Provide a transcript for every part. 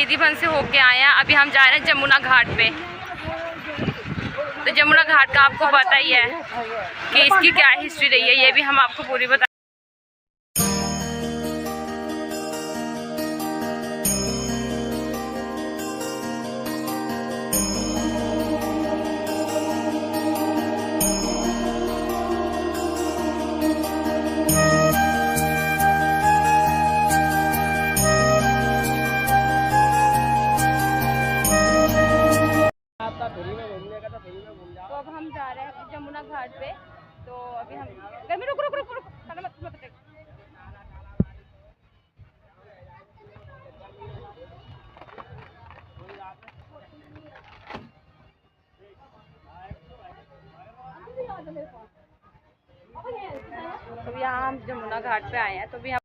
निधिवन से होके आए हैं। अभी हम जा रहे हैं जमुना घाट पे। तो जमुना घाट का आपको पता ही है कि इसकी क्या हिस्ट्री रही है, ये भी हम आपको पूरी बता। तो अब हम जा रहे हैं जमुना घाट पे। तो अभी हम गर्मी रुक रुक रुक रुक मत तो यहाँ हम जमुना घाट पे आए हैं। तो भी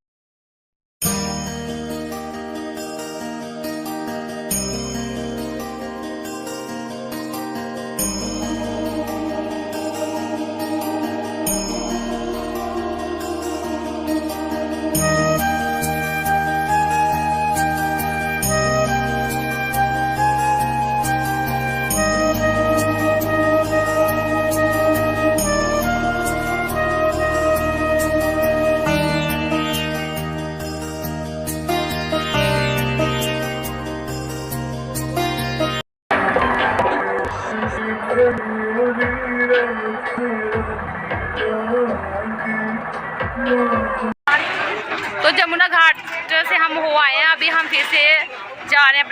तो जमुना घाट से हम हो आए हैं। अभी हम फिर से जा रहे हैं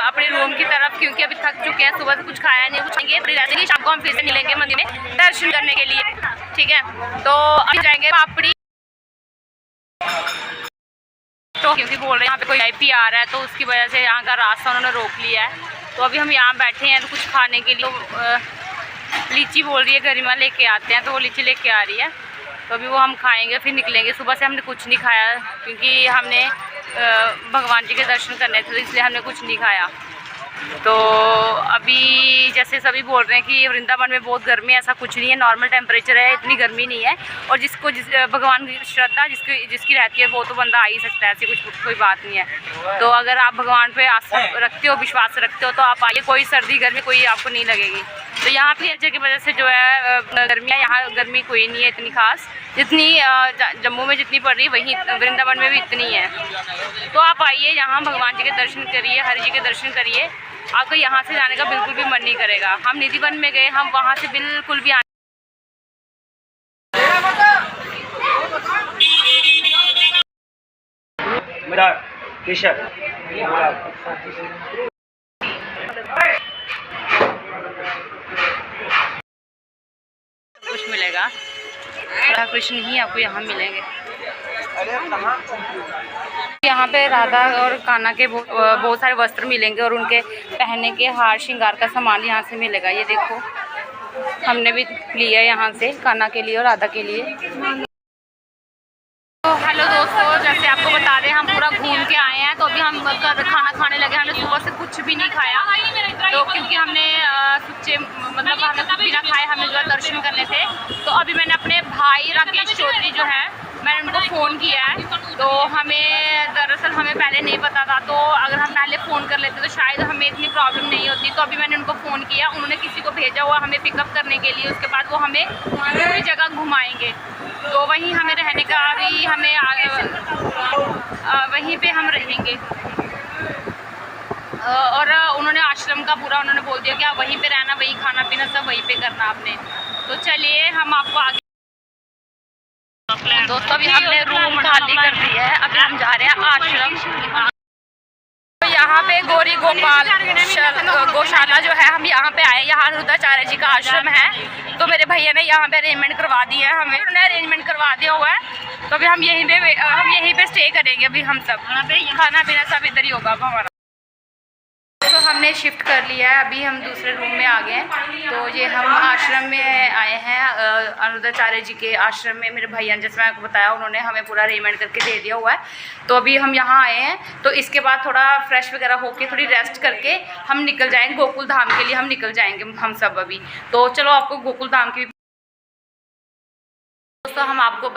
अपने रूम की तरफ, क्योंकि अभी थक चुके हैं। सुबह से कुछ खाया नहीं, कुछ नहीं। शाम को हम फिर से मिलेंगे मंदिर में दर्शन करने के लिए, ठीक है। तो अभी जाएंगे पापड़ी, तो क्योंकि बोल रहे हैं यहाँ पे कोई VIP आ रहा है, तो उसकी वजह से यहाँ का रास्ता उन्होंने रोक लिया है। तो अभी हम यहाँ बैठे हैं कुछ खाने के लिए। लीची बोल रही है गरिमा लेके आते हैं, तो वो लीची लेके आ रही है। तो अभी वो हम खाएंगे, फिर निकलेंगे। सुबह से हमने कुछ नहीं खाया, क्योंकि हमने भगवान जी के दर्शन करने थे, तो इसलिए हमने कुछ नहीं खाया। तो अभी जैसे सभी बोल रहे हैं कि वृंदावन में बहुत गर्मी है, ऐसा कुछ नहीं है, नॉर्मल टेम्परेचर है, इतनी गर्मी नहीं है। और जिसको भगवान की श्रद्धा जिसकी रहती है, वो तो बंदा आ ही सकता है, ऐसी कोई बात नहीं है। तो अगर आप भगवान पे आस्था रखते हो, विश्वास रखते हो, तो आप आइए। कोई सर्दी गर्मी कोई आपको नहीं लगेगी। तो यहाँ पे एरिया की वजह से जो है गर्मियाँ, यहाँ गर्मी कोई नहीं है इतनी खास, जितनी जम्मू में जितनी पड़ रही है वहीं वृंदावन में भी इतनी है। तो आप आइए यहाँ, भगवान जी के दर्शन करिए, हरि जी के दर्शन करिए। आपको यहाँ से जाने का बिल्कुल भी मन नहीं करेगा। हम निधिवन में गए, हम वहाँ से बिल्कुल भी मेरा टी-शर्ट कुछ मिलेगा, राधा कृष्ण ही आपको यहाँ मिलेंगे। यहाँ पे राधा और कान्हा के बहुत सारे वस्त्र मिलेंगे, और उनके पहनने के हार श्रृंगार का सामान यहाँ से मिलेगा। ये देखो, हमने भी लिया है यहाँ से कान्हा के लिए और राधा के लिए। तो हेलो दोस्तों, जैसे आपको बता दें, हम पूरा घूम के आए हैं। तो अभी हम खाना खाने लगे। हमने सुबह से कुछ भी नहीं खाया, तो क्योंकि हमने मतलब हमने बिना खाए हमें जो है दर्शन करने थे। तो अभी मैंने अपने भाई राकेश चौधरी जो है, मैंने उनको फ़ोन किया है। तो दरअसल हमें पहले नहीं पता था, तो अगर हम पहले फ़ोन कर लेते तो शायद हमें इतनी प्रॉब्लम नहीं होती। तो अभी मैंने उनको फ़ोन किया, उन्होंने किसी को भेजा हुआ हमें पिकअप करने के लिए। उसके बाद वो हमें पूरी जगह घुमाएंगे। तो वहीं हमें रहने का भी वहीं पे हम रहेंगे। और उन्होंने आश्रम का पूरा उन्होंने बोल दिया कि आप वहीं पे रहना, वहीं खाना पीना सब वहीं पे करना आपने। तो चलिए हम आपको आगे। दोस्तों अभी हमने रूम खाली कर दिया है, अभी हम जा रहे हैं आश्रम। तो यहाँ पे गौरी गोपाल गौशाला जो है, हम यहाँ पे आए। यहाँ अनिरुद्धाचार्य जी का आश्रम है। तो मेरे भैया ने यहाँ पे अरेंजमेंट करवा दिया है, हमें उन्होंने अरेंजमेंट करवा दिया हुआ है। तो अभी हम यहीं पे स्टे करेंगे। अभी हम सब खाना पीना सब इधर ही होगा हमारा। तो हमने शिफ्ट कर लिया है, अभी हम दूसरे रूम में आ गए हैं। तो ये हम आश्रम में आए हैं, अनिरुद्धाचार्य जी के आश्रम में। मेरे भैया ने, जैसे मैं आपको बताया, उन्होंने हमें पूरा अरेंजमेंट करके दे दिया हुआ है। तो अभी हम यहाँ आए हैं। तो इसके बाद थोड़ा फ्रेश वगैरह होके थोड़ी रेस्ट करके हम निकल जाएंगे गोकुल धाम के लिए। हम निकल जाएंगे हम सब अभी। तो चलो आपको गोकुल धाम की दोस्तों हम आपको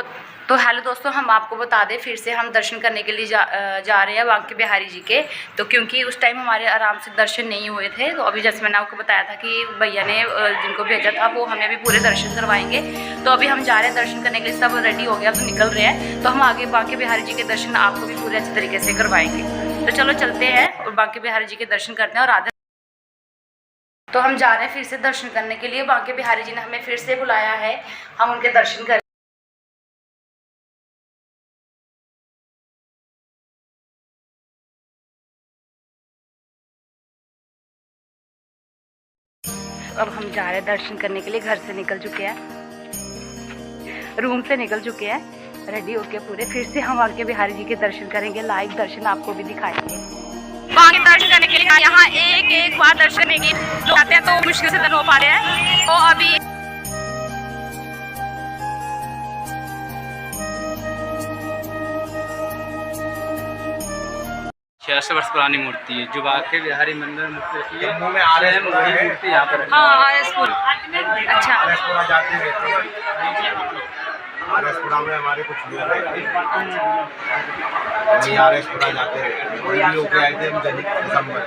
तो हेलो दोस्तों, हम आपको बता दें फिर से हम दर्शन करने के लिए जा रहे हैं बांके बिहारी जी के। तो क्योंकि उस टाइम हमारे आराम से दर्शन नहीं हुए थे, तो अभी जैसे मैंने आपको बताया था कि भैया ने जिनको भेजा था वो हमें अभी पूरे दर्शन करवाएंगे। तो अभी हम जा रहे हैं दर्शन करने के लिए, सब रेडी हो गया, तो निकल रहे हैं। तो हम आगे बांके बिहारी जी के दर्शन आपको भी पूरे अच्छे तरीके से करवाएंगे। तो चलो चलते हैं और बांके बिहारी जी के दर्शन करते हैं। और आधे तो हम जा रहे हैं फिर से दर्शन करने के लिए। बांके बिहारी जी ने हमें फिर से बुलाया है, हम उनके दर्शन करें। अब हम जा रहे हैं दर्शन करने के लिए। घर से निकल चुके हैं, रूम से निकल चुके हैं, रेडी होके पूरे। फिर से हम बांके बिहारी जी के दर्शन करेंगे, लाइव दर्शन आपको भी दिखाएंगे। बांके दर्शन करने के लिए यहाँ एक बार दर्शन करने के जो आते हैं तो मुश्किल से दर्शन हो पा रहे हैं। तो अभी 600 वर्ष पुरानी मूर्ति है जो बांके बिहारी मंदिर मूर्ति रखी है। जम्मू में आरएस मूर्ति यहाँ पर हाँ आरएसपुर। अच्छा, आरएसपुरा जाते रहते हैं। आरएसपुरा में हमारे कुछ लोग रहते हैं, आरएसपुरा जाते रहते हैं। वही होके आए थे हम दिसंबर।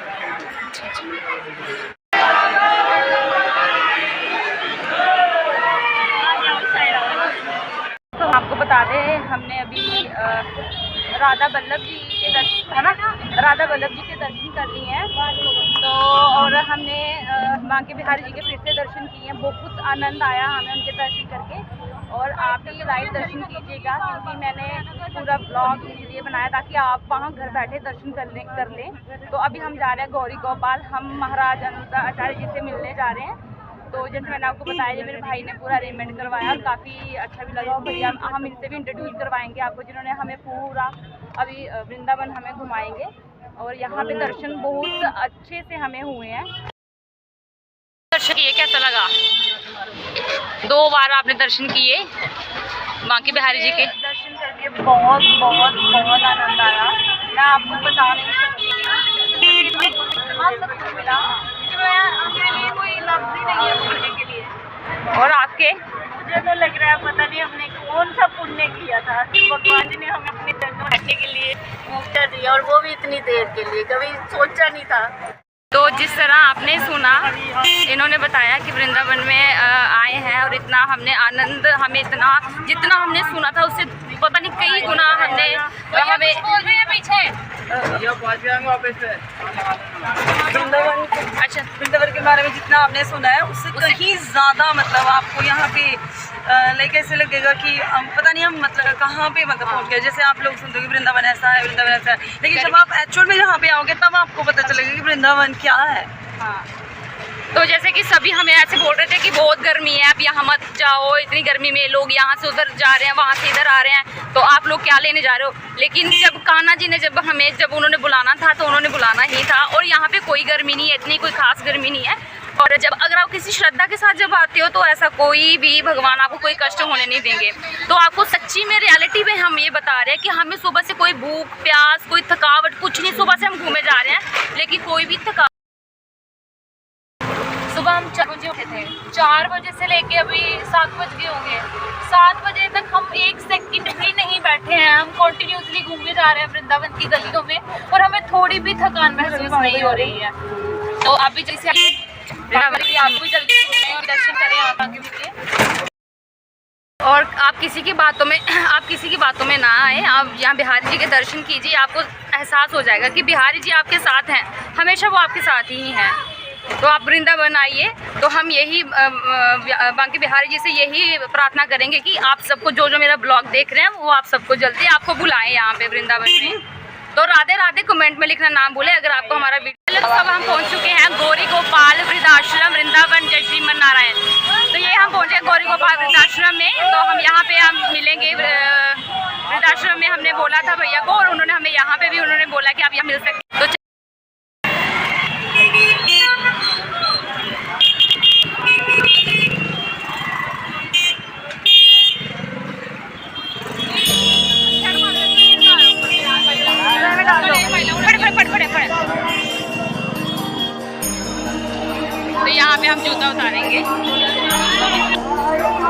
तो हम आपको बता दें, हमने अभी राधा वल्लभ जी के दर्शन, है ना, राधा वल्लभ जी के दर्शन कर लिए हैं। तो और हमने बांके बिहारी जी के फिर से दर्शन किए हैं। बहुत आनंद आया हमें उनके दर्शन करके। और आप भी लाइव दर्शन कीजिएगा, क्योंकि मैंने पूरा ब्लॉग इसलिए बनाया ताकि आप वहाँ घर बैठे दर्शन कर लें। तो अभी हम जा रहे हैं गौरी गोपाल, हम महाराज अनुता आचार्य जी से मिलने जा रहे हैं। तो जैसे मैंने आपको बताया, ये मेरे भाई ने पूरा अरेंजमेंट करवाया और काफ़ी अच्छा भी लगा। और भैया हम इनसे भी इंट्रोड्यूस करवाएंगे आपको, जिन्होंने हमें पूरा अभी वृंदावन हमें घुमाएंगे। और यहाँ पे दर्शन बहुत अच्छे से हमें हुए हैं। दर्शन किए, कैसा लगा? 2 बार आपने दर्शन किए बांके बिहारी जी के? दर्शन करके बहुत बहुत बहुत आनंद आया। मैं आपको बता नहीं सकती, हाँ सब कुछ मिला, मेरे लिए कोई लफ्ज़ ही नहीं है बोलने के लिए। और आपके? मुझे तो लग रहा है पता नहीं हमने कौन सा पुण्य किया था कि भगवान जी ने हमें अपने जन्म बैठने के लिए मौका दिया, और वो भी इतनी देर के लिए, कभी सोचा नहीं था। तो जिस तरह आपने सुना, इन्होंने बताया कि वृंदावन में आए हैं और इतना हमने आनंद, हमें इतना जितना हमने सुना था उससे पता नहीं कई गुना हमने हमें बोल रहे हैं पीछे। वृंदावन, अच्छा वृंदावन के बारे में जितना आपने सुना है उससे कहीं ज़्यादा मतलब आपको यहाँ पे लाइक ऐसे लगेगा कि पता नहीं हम मतलब कहाँ पे मतलब पहुँच गए। जैसे आप लोग सुनते हो कि वृंदावन ऐसा है, वृंदावन ऐसा है, लेकिन जब आप एक्चुअल में यहाँ पे आओगे तब आपको पता चलेगा कि वृंदावन क्या है। हाँ, तो जैसे कि सभी हमें ऐसे बोल रहे थे कि बहुत गर्मी है, आप यहाँ मत जाओ, इतनी गर्मी में लोग यहाँ से उधर जा रहे हैं, वहाँ से इधर आ रहे हैं, तो आप लोग क्या लेने जा रहे हो। लेकिन जब कान्हा जी ने जब उन्होंने बुलाना था तो उन्होंने बुलाना ही था। और यहाँ पे कोई गर्मी नहीं है, इतनी कोई खास गर्मी नहीं है। और जब अगर आप किसी श्रद्धा के साथ जब आते हो तो ऐसा कोई भी भगवान आपको कोई कष्ट होने नहीं देंगे। तो आपको सच्ची में रियलिटी में हम ये बता रहे हैं कि हमें सुबह से कोई भूख प्यास कोई थकावट कुछ नहीं, सुबह से हम घूमे जा रहे हैं लेकिन कोई भी थकावट। सुबह हम 4 बजे उठे थे, 4 बजे से लेके अभी 7 बज गए होंगे। 7 बजे तक हम 1 सेकंड भी नहीं बैठे हैं, हम कंटिन्यूसली घूमे जा रहे हैं वृंदावन की गलियों में, और हमें थोड़ी भी थकान महसूस नहीं हो रही है। तो आप भी जैसे आप भी जल्दी और दर्शन करें आगे के। और आप किसी की बातों में ना आए, आप यहाँ बिहारी जी के दर्शन कीजिए, आपको एहसास हो जाएगा कि बिहारी जी आपके साथ हैं, हमेशा वो आपके साथ ही हैं। तो आप वृंदावन आइए। तो हम यही बांके बिहारी जी से यही प्रार्थना करेंगे कि आप सबको जो मेरा ब्लॉग देख रहे हैं वो आप सबको जल्दी आपको बुलाएं यहाँ पे वृंदावन में। तो राधे राधे कमेंट में लिखना ना भूलें अगर आपको हमारा वीडियो। तो सब हम पहुँच चुके हैं गौरी गोपाल वृद्धाश्रम वृंदावन, जय श्रीमन नारायण। तो ये हम पहुँचे गौरी गोपाल वृद्धाश्रम में। तो हम यहाँ पे हम मिलेंगे वृद्धाश्रम में, हमने बोला था भैया को, और उन्होंने हमें यहाँ पे भी उन्होंने बोला कि आप यहाँ मिल सकते। तो तो यहाँ पे हम जूता उतारेंगे।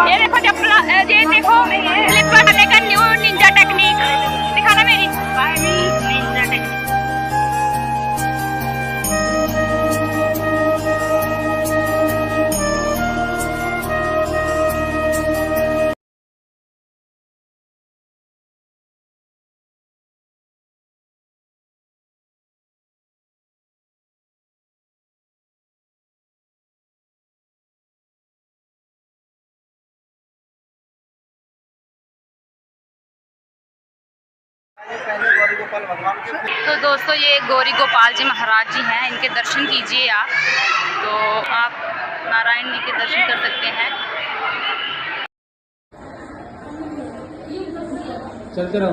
ये देखो चप्पल, ये देखो स्लीपर लेकर न्यू तो दोस्तों ये गौरी गोपाल जी महाराज जी हैं, इनके दर्शन कीजिए आप। तो आप नारायण जी के दर्शन कर सकते हैं। चलते रहो।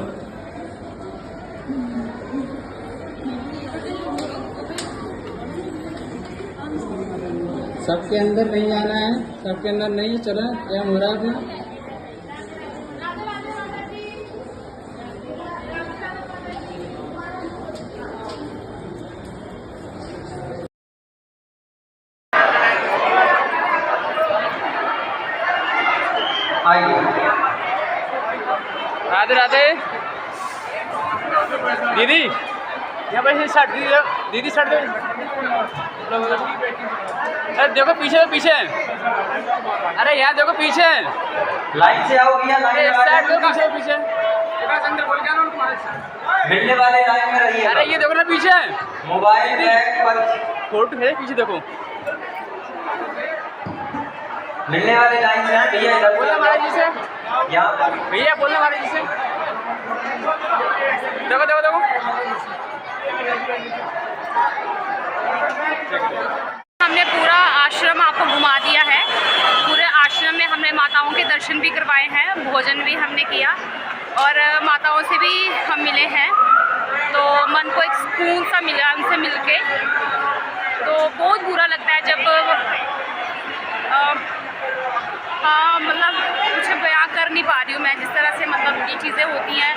सबके अंदर नहीं आना है, सबके अंदर नहीं चला। क्या हो रहा है? राधे राधे दीदी, यहाँ पर शर्ट दीदी शर्ट दे। अरे देखो पीछे तो पीछे, अरे यहाँ देखो पीछे, लाइन से आओ भैया, लाइन शर्ट दो पीछे पीछे। मिलने वाले लाइन में रहिए। अरे ये देखो ना पीछे, मोबाइल बैग पर फोटो है पीछे देखो। मिलने वाले लाइन में भैया, इधर बोलो महाराज जी से, यहाँ भैया बोलना महाराज जी से। देखो देखो देखो, हमने पूरा आश्रम आपको घुमा दिया है। पूरे आश्रम में हमने माताओं के दर्शन भी करवाए हैं, भोजन भी हमने किया और माताओं से भी हम मिले हैं। तो मन को एक सुकून सा मिला उनसे मिलके। तो बहुत बुरा लगता है जब हाँ मतलब कुछ बयां कर नहीं पा रही हूँ मैं, जिस तरह से मतलब ये चीज़ें होती हैं।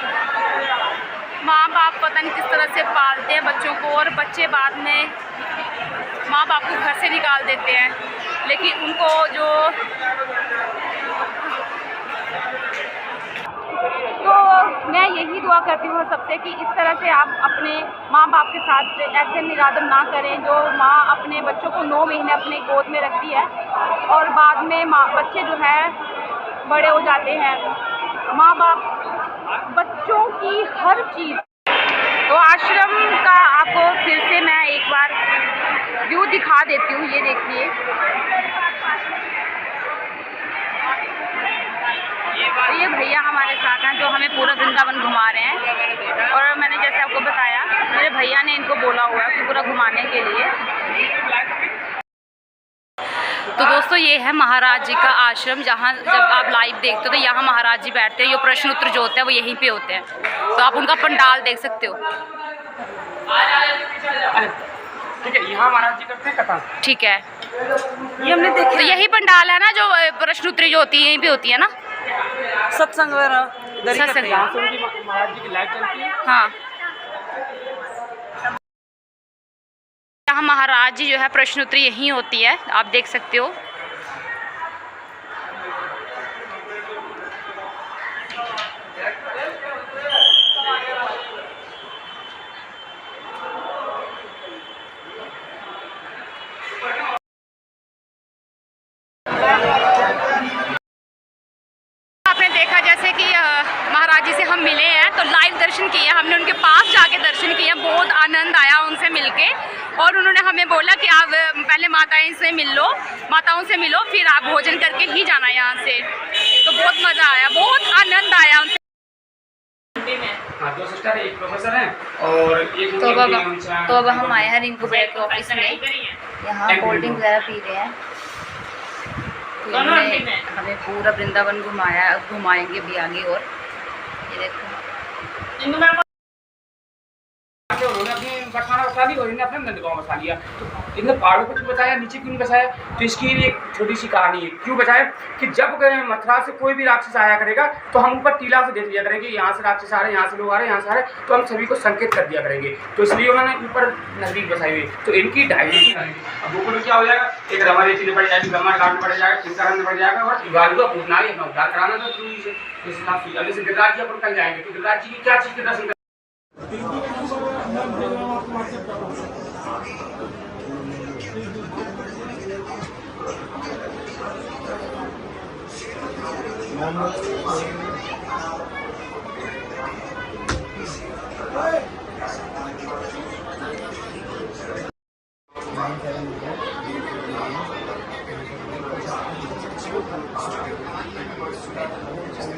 माँ बाप पता नहीं किस तरह से पालते हैं बच्चों को, और बच्चे बाद में माँ बाप को घर से निकाल देते हैं। लेकिन उनको जो तो मैं यही दुआ करती हूँ सबसे कि इस तरह से आप अपने माँ बाप के साथ ऐसे निरादर ना करें। जो माँ अपने बच्चों को 9 महीने अपने गोद में रखती है और बाद में बच्चे जो है बड़े हो जाते हैं। माँ बाप बच्चों की हर चीज़। तो आश्रम का आपको फिर से मैं एक बार व्यू दिखा देती हूँ। ये देखिए, तो ये भैया हमारे साथ हैं जो हमें पूरा वृंदावन घुमा रहे हैं। और मैंने जैसे आपको बताया, मेरे भैया ने इनको बोला हुआ है कि पूरा घुमाने के लिए। तो दोस्तों ये है महाराज जी का आश्रम, जहाँ जब आप लाइव देखते हो तो यहाँ महाराज जी बैठते हैं। ये प्रश्न उत्तर जो होते हैं वो यहीं पे होते हैं। तो आप उनका पंडाल देख सकते हो। ठीक है, यहाँ महाराज जी करते हैं कथा। ठीक है, ये हमने देखा। तो यही पंडाल है ना जो प्रश्न उत्तर जो होती है यहीं पे होती है ना, सत्संग वगैरह इधर ही करते हैं। यहाँ से उनकी महाराज जी की लाइव चलती है। हाँ, यहाँ महाराज जी जो है प्रश्न उत्तर यहीं होती है, आप देख सकते हो। आपने देखा जैसे कि महाराज जी से हम मिले हैं तो लाइव दर्शन किए, हमने उनके पास जाके दर्शन किए। बहुत आनंद आया उनसे मिलके। और उन्होंने हमें बोला कि आप पहले माताओं से मिलो, फिर आप भोजन करके ही जाना यहाँ से। तो बहुत मज़ा आया, बहुत आनंद आया उनसे। हाँ, 2 सिस्टर है, 1 प्रोफेसर है और एक तो अब हम आए हैं रिंकू भैया के ऑफिस में, यहाँ कोल्ड ड्रिंक वगैरह पी रहे हैं। तो इन्होंने हमें पूरा वृंदावन घुमाएंगे भी आगे। और ये देखो, उन्होंने अपने बटवाना बसा लिया और इन्हें अपने नंदगांव बसा लिया। तो इन्हें पहाड़ों को क्यों बचाया, नीचे क्यों नहीं बचाया? तो इसकी एक छोटी सी कहानी है। क्यों बचाया कि जब मथुरा से कोई भी राक्षस आया करेगा तो हम ऊपर टीला से देख लिया करेंगे, यहाँ से राक्षस आ रहे हैं, यहाँ से लोग आ रहे हैं, यहाँ से आ रहे हैं, तो हम सभी को संकेत कर दिया करेंगे। तो इसलिए उन्होंने ऊपर नजदीक बसाई हुई। तो इनकी डायरेक्शन अब गोकुल में क्या हो जाएगा, एक रमारी चीज़ें पड़ जाएगी, ब्रह्मा घाट पड़ जाएगा, चिंतारण पड़ जाएगा और युगाल को पूछना है अपना उद्धार कराना। तो इस हिसाब से जल्दी से गिरिराज जी अपन कल जाएंगे। तो गिरिराज जी की क्या चीज़ के दर्शन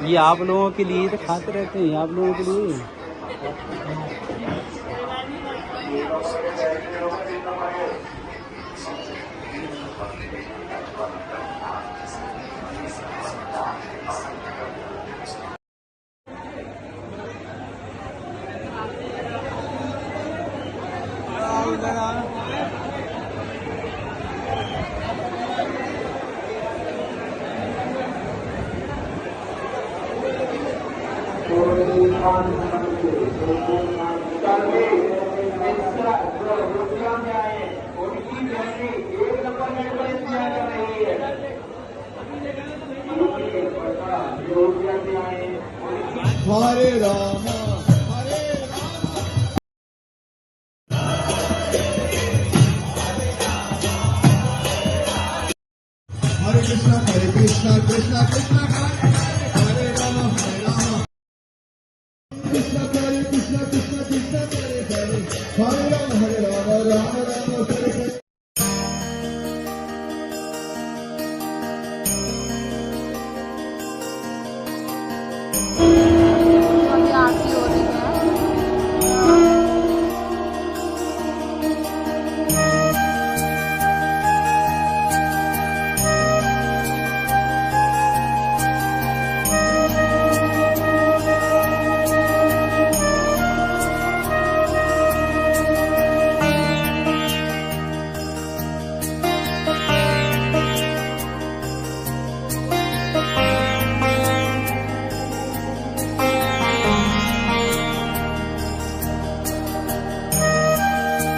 ये आप लोगों के लिए तो खाते रहते हैं, आप लोगों के लिए। Hare Rama